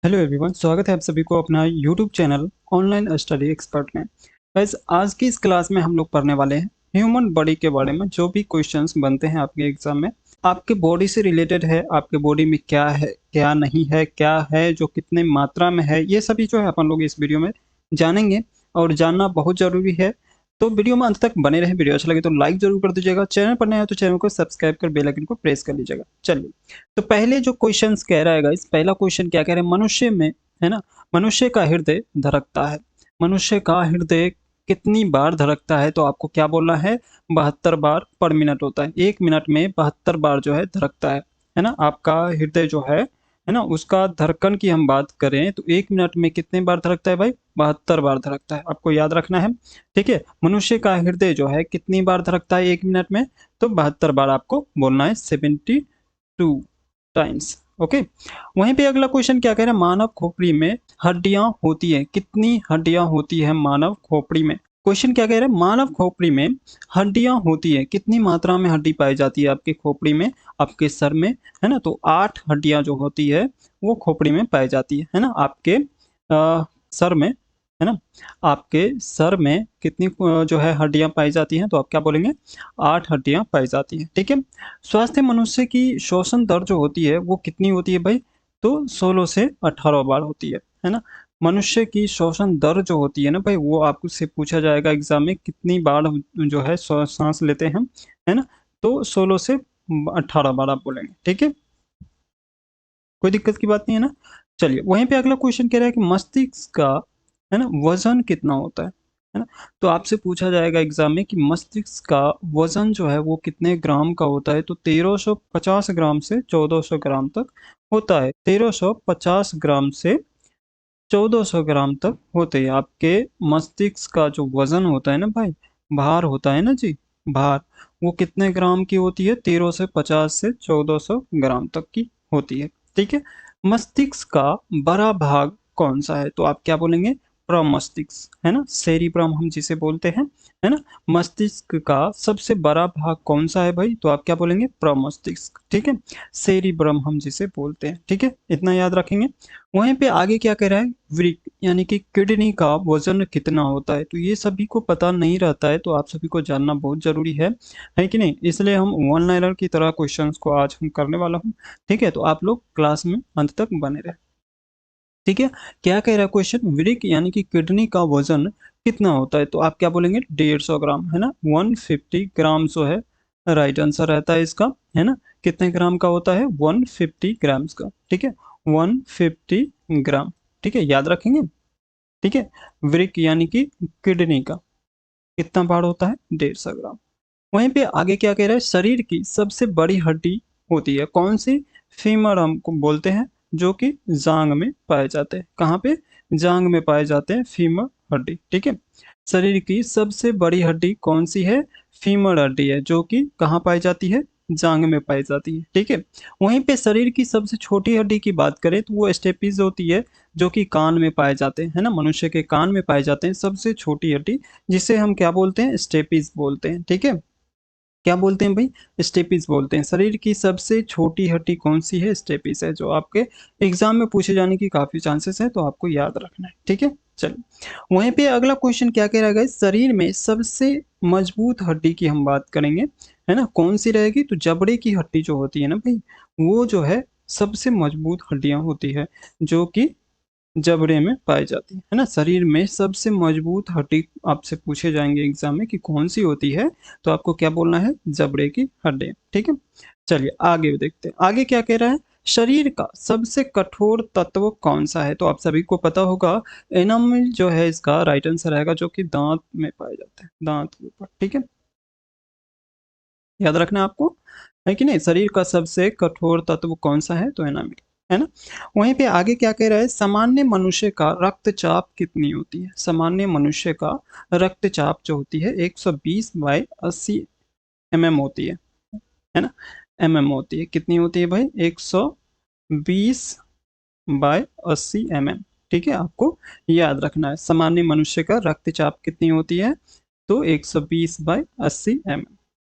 Hello everyone, स्वागत है आप सभी को अपना YouTube channel online study expert में। गाइस, आज की इस क्लास में हम लोग पढ़ने वाले हैं ह्यूमन बॉडी के बारे में। जो भी क्वेश्चंस बनते हैं आपके एग्जाम में, आपके बॉडी से रिलेटेड है, आपके बॉडी में क्या है क्या नहीं है, क्या है जो कितने मात्रा में है, ये सभी जो है अपन लोग इस वीडियो में जानेंगे। और जानना बहुत जरूरी है, तो वीडियो में अंत तक बने रहे। वीडियो अच्छा लगे तो लाइक जरूर कर दीजिएगा, चैनल पर नया है तो चैनल को सब्सक्राइब कर बेल आइकन को प्रेस कर लीजिएगा। चलिए, तो पहले जो क्वेश्चंस कह रहा है गाइस, पहला क्वेश्चन क्या कह रहे हैं, मनुष्य में, है ना, मनुष्य का हृदय धड़कता है। मनुष्य का हृदय कितनी बार धड़कता है? तो आपको क्या बोलना है, 72 बार पर मिनट होता है। 1 मिनट में 72 बार जो है धड़कता है ना। आपका हृदय जो है ना, उसका धड़कन की हम बात करें तो 1 मिनट में कितने बार धड़कता है भाई? 72 बार धड़कता है। आपको याद रखना है, ठीक है। मनुष्य का हृदय जो है कितनी बार धड़कता है 1 मिनट में? तो 72 बार आपको बोलना है, 72 टाइम्स। ओके। वहीं पे अगला क्वेश्चन क्या कह रहा है, मानव खोपड़ी में हड्डियां होती है। कितनी हड्डियां होती है मानव खोपड़ी में? क्वेश्चन क्या कह रहा है, मानव खोपड़ी में हड्डियां होती है। कितनी मात्रा में हड्डी पाई जाती है आपके खोपड़ी में, आपके सर में, है ना? तो 8 हड्डियां जो होती है वो खोपड़ी में पाई जाती है ना, आपके सर में, है ना। आपके सर में कितनी जो है हड्डियां पाई जाती हैं? तो आप क्या बोलेंगे, 8 हड्डियां पाई जाती हैं, ठीक है। स्वास्थ्य मनुष्य की श्वसन दर जो होती है वो कितनी होती है भाई? तो 16 से 18 बार होती है ना। मनुष्य की श्वसन दर जो होती है ना भाई, वो आपको से पूछा जाएगा एग्जाम में, कितनी बार जो है सांस लेते हैं, है ना। तो 16 से 18 बार आप बोलेंगे, ठीक है। कोई दिक्कत की बात नहीं है ना। चलिए, वहीं पे अगला क्वेश्चन कह रहा है कि मस्तिष्क का, है ना, वजन कितना होता है ना। तो आपसे पूछा जाएगा एग्जाम में कि मस्तिष्क का वजन जो है वो कितने ग्राम का होता है? तो 1350 ग्राम से 1400 ग्राम तक होता है। 1350 ग्राम से 1400 ग्राम तक होते हैं आपके मस्तिष्क का जो वजन होता है ना भाई, भार होता है ना जी, भार, वो कितने ग्राम की होती है? 1350 से 1400 ग्राम तक की होती है, ठीक है। मस्तिष्क का बड़ा भाग कौन सा है? तो आप क्या बोलेंगे, प्रमस्तिष्क, है ना, सेरिब्रम हम जिसे बोलते हैं, है ना। मस्तिष्क का सबसे बड़ा भाग कौन सा है भाई? तो आप क्या बोलेंगे, प्रमस्तिष्क, ठीक है। सेरिब्रम हम जिसे बोलते हैं, ठीक है, इतना याद रखेंगे। वहीं पे आगे क्या कह रहा है, वृक्क यानी कि किडनी का वजन कितना होता है? तो ये सभी को पता नहीं रहता है, तो आप सभी को जानना बहुत जरूरी है कि नहीं? इसलिए हम वन लाइनर की तरह क्वेश्चंस को आज हम करने वाला हूँ, ठीक है। तो आप लोग क्लास में अंत तक बने रहे, ठीक है। क्या कह रहा है क्वेश्चन, वृक्क यानी कि किडनी का वजन कितना होता है? तो आप क्या बोलेंगे, 150 ग्राम, है ना। 150 ग्राम जो है राइट आंसर रहता है इसका, है ना। कितने ग्राम का होता है? 150 ग्राम्स का, ठीक है, 150 ग्राम, ठीक है, याद रखेंगे, ठीक है। वृक्क यानी कि किडनी का कितना भार होता है? 150 ग्राम। वहीं पे आगे क्या कह रहा है, शरीर की सबसे बड़ी हड्डी होती है कौन सी? फीमर हमको बोलते हैं, जो कि जांग में पाए जाते हैं। कहाँ पे? जांग में पाए जाते हैं फीमर हड्डी, ठीक है। शरीर की सबसे बड़ी हड्डी कौन सी है? फीमर हड्डी है, जो कि कहाँ पाई जाती है? जांग में पाई जाती है, ठीक है। वहीं पे शरीर की सबसे छोटी हड्डी की बात करें तो वो स्टेपीज होती है, जो कि कान में पाए जाते हैं, है ना। मनुष्य के कान में पाए जाते हैं सबसे छोटी हड्डी, जिसे हम क्या बोलते हैं? स्टेपीज बोलते हैं, ठीक है। क्या बोलते हैं भाई? स्टेपीज बोलते हैं। शरीर की सबसे छोटी हड्डी कौन सी है? स्टेपीज है, जो आपके एग्जाम में पूछे जाने की काफी चांसेस है, तो आपको याद रखना है, ठीक है। चलिए, वहीं पे अगला क्वेश्चन क्या कह रहा है guys? शरीर में सबसे मजबूत हड्डी की हम बात करेंगे, है ना, कौन सी रहेगी? तो जबड़े की हड्डी जो होती है ना भाई, वो जो है सबसे मजबूत हड्डियां होती है, जो कि जबड़े में पाई जाती है ना। शरीर में सबसे मजबूत हड्डी आपसे पूछे जाएंगे एग्जाम में कि कौन सी होती है, तो आपको क्या बोलना है? जबड़े की हड्डी, ठीक है। चलिए आगे देखते हैं, आगे क्या कह रहा है, शरीर का सबसे कठोर तत्व कौन सा है? तो आप सभी को पता होगा, एनामिल जो है इसका राइट आंसर आएगा, जो कि दांत में पाए जाते हैं, दांत के ऊपर, ठीक है। याद रखना है आपको, है कि नहीं? शरीर का सबसे कठोर तत्व कौन सा है? तो एनामिल, है ना। वहीं पे आगे क्या कह रहा है, सामान्य मनुष्य का रक्तचाप कितनी होती है? सामान्य मनुष्य का रक्तचाप जो होती है 120/80 mm होती है ना। होती है, कितनी होती है भाई? 120/80 mm, ठीक है। आपको याद रखना है सामान्य मनुष्य का रक्तचाप कितनी होती है, तो 120/80 mm,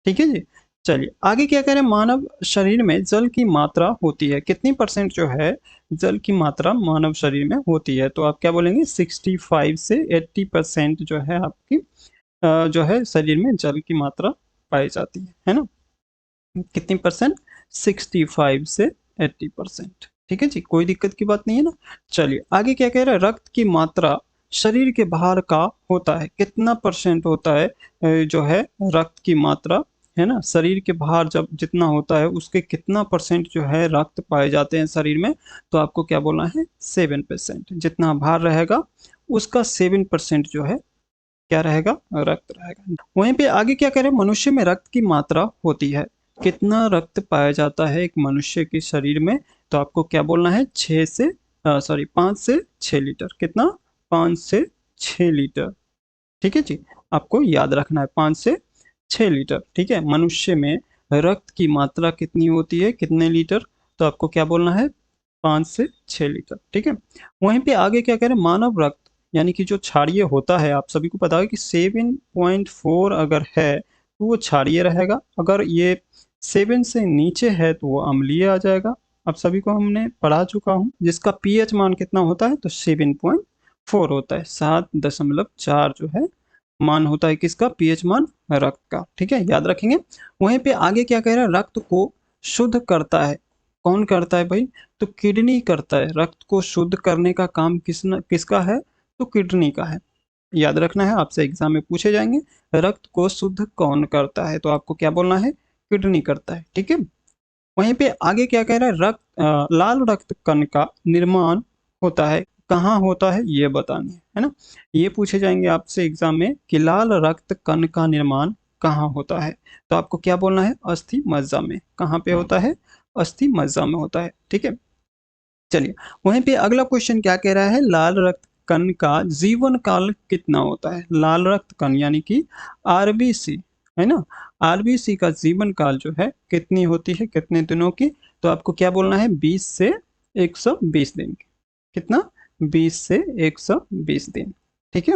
ठीक है जी। चलिए आगे क्या कह रहे हैं, मानव शरीर में जल की मात्रा होती है कितनी परसेंट जो है जल की मात्रा मानव शरीर में होती है, तो आप क्या बोलेंगे 65 से 80% जो है आपकी जो है शरीर में जल की मात्रा पाई जाती है ना। कितनी परसेंट, 65 से 80%। ठीक है जी, कोई दिक्कत की बात नहीं है ना। चलिए आगे क्या कह रहा है, रक्त की मात्रा शरीर के बाहर का होता है कितना परसेंट होता है जो है रक्त की मात्रा है ना, शरीर के बाहर जब जितना होता है उसके कितना परसेंट जो है रक्त पाए जाते हैं शरीर में, तो आपको क्या बोलना है 7%। जितना बाहर रहेगा उसका 7% जो है क्या रहेगा, रक्त रहेगा। वहीं पे आगे क्या करें, मनुष्य में रक्त की मात्रा होती है कितना रक्त पाया जाता है एक मनुष्य के शरीर में, तो आपको क्या बोलना है 5 से 6 लीटर। कितना, 5 से 6 लीटर। ठीक है जी, आपको याद रखना है 5 से 6 लीटर। ठीक है, मनुष्य में रक्त की मात्रा कितनी होती है, कितने लीटर, तो आपको क्या बोलना है 5 से 6 लीटर। ठीक है, वहीं पे आगे क्या कह रहे हैं, मानव रक्त यानी कि जो क्षारीय होता है, आप सभी को पता है कि 7.4 अगर है तो वो क्षारीय रहेगा, अगर ये 7 से नीचे है तो वो अम्लीय आ जाएगा। आप सभी को हमने पढ़ा चुका हूँ, जिसका पीएच मान कितना होता है, तो 7.4 होता है, 7.4 जो है मान होता है किसका, पीएच मान रक्त का। ठीक है, याद रखेंगे। वहीं पे आगे क्या कह रहा है, रक्त को शुद्ध करता है, कौन करता है भाई, तो किडनी करता है। रक्त को शुद्ध करने का काम किसका है, तो किडनी का है। याद रखना है, आपसे एग्जाम में पूछे जाएंगे रक्त को शुद्ध कौन करता है, तो आपको क्या बोलना है, किडनी करता है। ठीक है, वहीं पे आगे क्या कह रहा है, लाल रक्त कण का निर्माण होता है कहाँ होता है, ये बतानी है ना। ये पूछे जाएंगे आपसे एग्जाम में कि लाल रक्त कण का निर्माण कहाँ होता है, तो आपको क्या बोलना है, अस्थि मज्जा में। कहाँ पे होता है, अस्थि मज्जा में होता है। ठीक है, चलिए वहीं पे अगला क्वेश्चन क्या कह रहा है, लाल रक्त कण का जीवन काल कितना होता है। लाल रक्त कण यानी कि आरबीसी है ना, आरबीसी का जीवन काल जो है कितनी होती है, कितने दिनों की, तो आपको क्या बोलना है 20 से 120 दिन की। कितना, 20 से 120 दिन। ठीक है,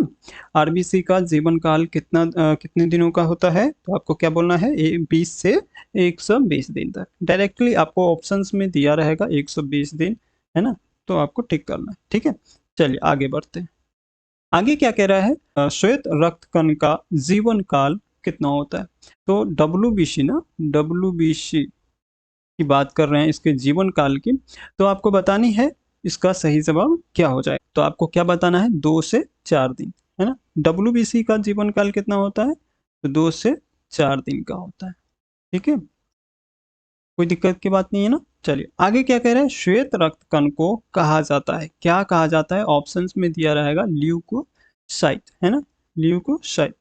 आरबीसी का जीवन काल कितने दिनों का होता है, तो आपको क्या बोलना है 20 से 120 दिन तक। डायरेक्टली आपको ऑप्शंस में दिया रहेगा 120 दिन, है ना, तो आपको टिक करना है। ठीक है, चलिए आगे बढ़ते हैं। आगे क्या कह रहा है, श्वेत रक्त कण का जीवन काल कितना होता है, तो डब्ल्यूबीसी ना, डब्ल्यूबीसी की बात कर रहे हैं इसके जीवन काल की, तो आपको बतानी है इसका सही जवाब क्या हो जाए, तो आपको क्या बताना है 2 से 4 दिन, है ना। डब्ल्यूबीसी का जीवन काल कितना होता है, तो 2 से 4 दिन का होता है। ठीक है, कोई दिक्कत की बात नहीं है ना। चलिए आगे क्या कह रहे हैं, श्वेत रक्त कण को कहा जाता है, क्या कहा जाता है, ऑप्शंस में दिया रहेगा ल्यूकोसाइट, है ना, ल्यूकोसाइट,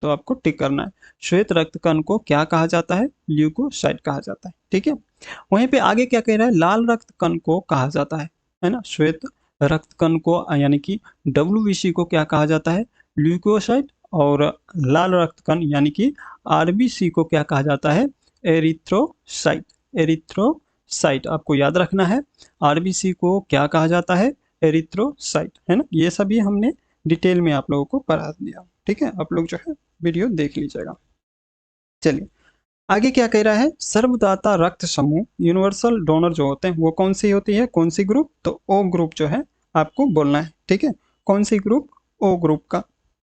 तो आपको टिक करना है। श्वेत रक्त कण को क्या कहा जाता है, ल्यूकोसाइट कहा जाता है। ठीक है, वहीं पे आगे क्या कह रहा है, लाल रक्त कण को कहा जाता है ना, श्वेत रक्त कण को यानी कि डब्ल्यूबीसी को क्या कहा जाता है, ल्यूकोसाइट, और लाल रक्त कण यानी कि आरबीसी को क्या कहा जाता है, एरिथ्रोसाइट। एरिथ्रोसाइट आपको याद रखना है, आरबीसी को क्या कहा जाता है, एरिथ्रोसाइट, है ना। ये सभी हमने डिटेल में आप लोगों को पढ़ा दिया। ठीक है, आप लोग जो है वीडियो देख लीजिएगा। चलिए आगे क्या कह रहा है, सर्वदाता रक्त समूह यूनिवर्सल डोनर जो होते हैं वो कौन सी होती है, कौन सी ग्रुप, तो ओ ग्रुप जो है आपको बोलना है। ठीक है, कौन सी ग्रुप, ओ ग्रुप का।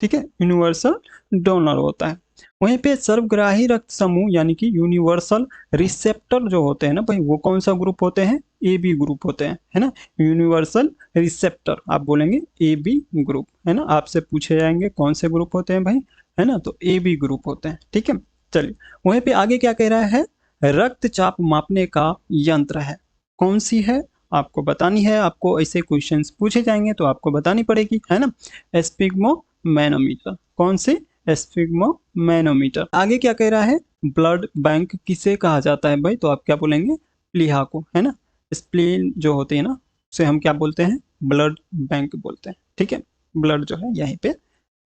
ठीक है, यूनिवर्सल डोनर होता है। वहीं पे सर्वग्राही रक्त समूह यानी कि यूनिवर्सल रिसेप्टर जो होते हैं ना भाई, वो कौन सा ग्रुप होते हैं, ए बी ग्रुप होते हैं, है ना। यूनिवर्सल रिसेप्टर आप बोलेंगे ए बी ग्रुप, है ना। आपसे पूछे जाएंगे कौन से ग्रुप होते हैं भाई, है ना, तो ए बी ग्रुप होते हैं। ठीक है, चलिए वहीं पे आगे क्या कह रहा है, रक्तचाप मापने का यंत्र है, कौन सी है, आपको बतानी है। आपको ऐसे क्वेश्चंस पूछे जाएंगे तो आपको बतानी पड़ेगी, है ना। एस्पिग्मो मैनोमीटर, कौन सी, एस्पिग्मो मैनोमीटर। आगे क्या कह रहा है, ब्लड बैंक किसे कहा जाता है भाई, तो आप क्या बोलेंगे, प्लीहा को, है ना। स्प्लीन जो होते हैं ना उसे हम क्या बोलते हैं, ब्लड बैंक बोलते हैं। ठीक है, ब्लड जो है यहीं पे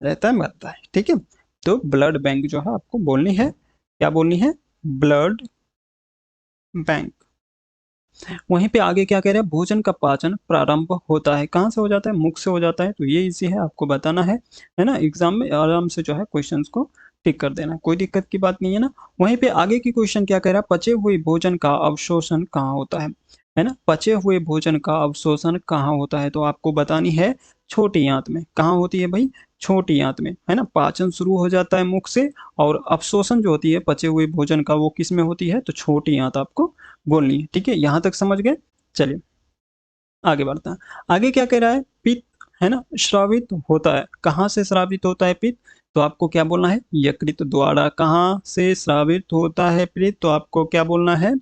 रहता है, मरता है। ठीक है, तो ब्लड बैंक जो है आपको बोलनी है, क्या बोलनी है, ब्लड बैंक। वहीं पे आगे क्या कह रहे हैं, भोजन का पाचन प्रारंभ होता है कहाँ से हो जाता है, मुख से हो जाता है, तो ये इजी है, आपको बताना है ना। एग्जाम में आराम से जो है क्वेश्चंस को टिक कर देना, कोई दिक्कत की बात नहीं है ना। वहीं पे आगे की क्वेश्चन क्या कह रहा है, पचे हुए भोजन का अवशोषण कहाँ होता है ना? पचे हुए भोजन का अवशोषण कहाँ होता है? तो आपको बतानी है छोटी आंत में। कहाँ होती है भाई? छोटी आंत में, है ना। पाचन शुरू हो जाता है मुख से, और अवशोषण जो होती है पचे हुए भोजन का वो किस में होती है? तो छोटी आंत आपको बोलनी है, ठीक है। यहाँ तक समझ गए? चलिए आगे बढ़ते हैं। आगे क्या कह रहा है, पित्त, है ना, स्रावित होता है। कहाँ से स्रावित होता है पित्त? तो आपको क्या बोलना है? यकृत द्वारा। कहाँ से स्रावित होता है पित्त? तो आपको क्या बोलना है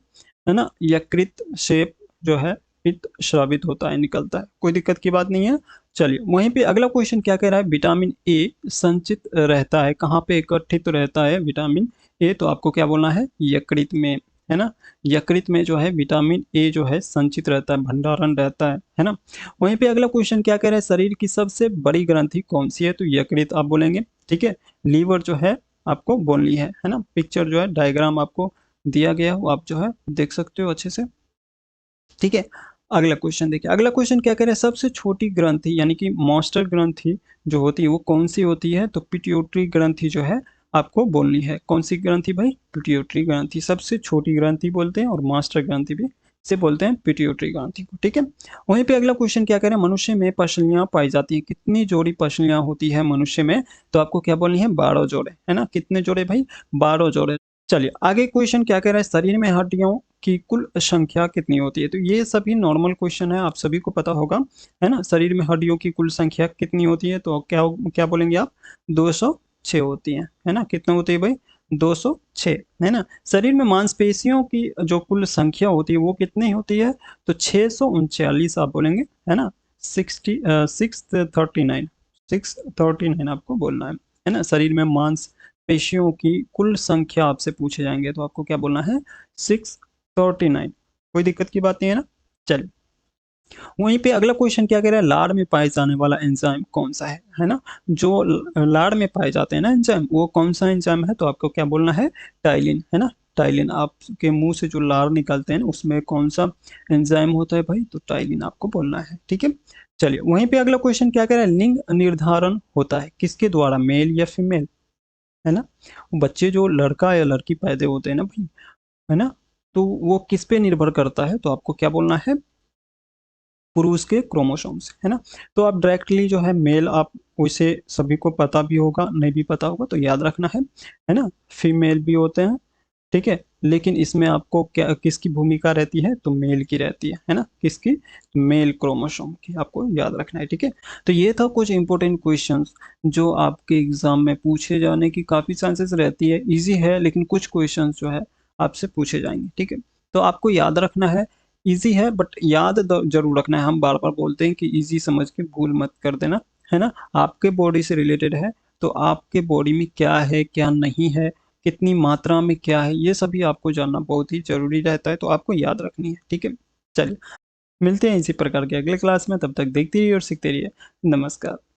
ना, यकृत से जो है पित्त स्रावित होता है, निकलता है। कोई दिक्कत की बात नहीं है। चलिए वहीं पे अगला क्वेश्चन क्या कह रहा है, विटामिन ए संचित रहता है कहाँ पे, एकत्रित रहता है विटामिन ए? तो आपको क्या बोलना है? यकृत में, है ना। यकृत में जो है विटामिन ए जो है संचित रहता है, भंडारण रहता है ना। वहीं पे अगला क्वेश्चन क्या कह रहा है, शरीर की सबसे बड़ी ग्रंथि कौन सी है? तो यकृत आप बोलेंगे, ठीक है। लीवर जो है आपको बोलनी है ना। पिक्चर जो है डायग्राम आपको दिया गया वो आप जो है देख सकते हो अच्छे से, ठीक है। अगला क्वेश्चन देखिए, अगला क्वेश्चन क्या कह रहा है, सबसे छोटी ग्रंथि यानी कि मास्टर ग्रंथि जो होती है वो कौन सी होती है? तो पिट्यूटरी ग्रंथि जो है आपको बोलनी है। कौन सी ग्रंथि भाई? पिट्यूटरी ग्रंथि। सबसे छोटी ग्रंथि बोलते हैं और मास्टर ग्रंथि भी से बोलते हैं पिट्यूटरी ग्रंथि को, ठीक है। वहीं पे अगला क्वेश्चन क्या कह रहे हैं, मनुष्य में पसलियां पाई जाती हैं, कितनी जोड़ी पसलियां होती है मनुष्य में? तो आपको क्या बोलनी है? 12 जोड़े, है ना। कितने जोड़े भाई? 12 जोड़े। चलिए आगे क्वेश्चन क्या कह रहा है, शरीर में हड्डियों की कुल संख्या कितनी होती है? तो ये सभी नॉर्मल क्वेश्चन है, आप सभी को पता होगा, है ना। शरीर में हड्डियों की कुल संख्या कितनी होती है? तो क्या क्या बोलेंगे आप? 206 होती है ना। कितना होती है भाई? 206, है ना। शरीर में मांसपेशियों की जो कुल संख्या होती है वो कितनी होती है? तो 639 आप बोलेंगे, है ना। 639 आपको बोलना है ना। शरीर में मांस पेशियों की कुल संख्या आपसे पूछे जाएंगे तो आपको क्या बोलना है? 639। कोई दिक्कत की बात नहीं है ना। चलिए वहीं पे अगला क्वेश्चन क्या कह रहा है, लार में पाए जाने वाला एंजाइम कौन सा है ना। जो लार में पाए जाते हैं ना एंजाइम, वो कौन सा एंजाइम है? तो आपको क्या बोलना है? टाइलिन, है ना। टाइलिन, आपके मुंह से जो लार निकलते हैं उसमें कौन सा एंजाइम होता है भाई? तो टाइलिन आपको बोलना है, ठीक है। चलिए वहीं पे अगला क्वेश्चन क्या कह रहा है, लिंग निर्धारण होता है किसके द्वारा, मेल या फीमेल, है ना। बच्चे जो लड़का या लड़की पैदा होते हैं ना भाई, है ना, तो वो किस पे निर्भर करता है? तो आपको क्या बोलना है? पुरुष के क्रोमोसोम से, है ना। तो आप डायरेक्टली जो है मेल, आप उसे सभी को पता भी होगा, नहीं भी पता होगा तो याद रखना है ना। फीमेल भी होते हैं, ठीक है। लेकिन इसमें आपको क्या किसकी भूमिका रहती है? तो मेल की रहती है ना। किसकी? मेल क्रोमोसोम की, आपको याद रखना है, ठीक है। तो ये था कुछ इंपॉर्टेंट क्वेश्चंस जो आपके एग्जाम में पूछे जाने की काफ़ी चांसेस रहती है। इजी है लेकिन कुछ क्वेश्चंस जो है आपसे पूछे जाएंगे, ठीक है। तो आपको याद रखना है, इजी है बट याद जरूर रखना है। हम बार बार बोलते हैं कि इजी समझ के भूल मत कर देना, है ना। आपके बॉडी से रिलेटेड है तो आपके बॉडी में क्या है क्या नहीं है, कितनी मात्रा में क्या है, ये सभी आपको जानना बहुत ही ज़रूरी रहता है, तो आपको याद रखनी है, ठीक है। चलिए मिलते हैं इसी प्रकार के अगले क्लास में, तब तक देखते रहिए और सीखते रहिए। नमस्कार।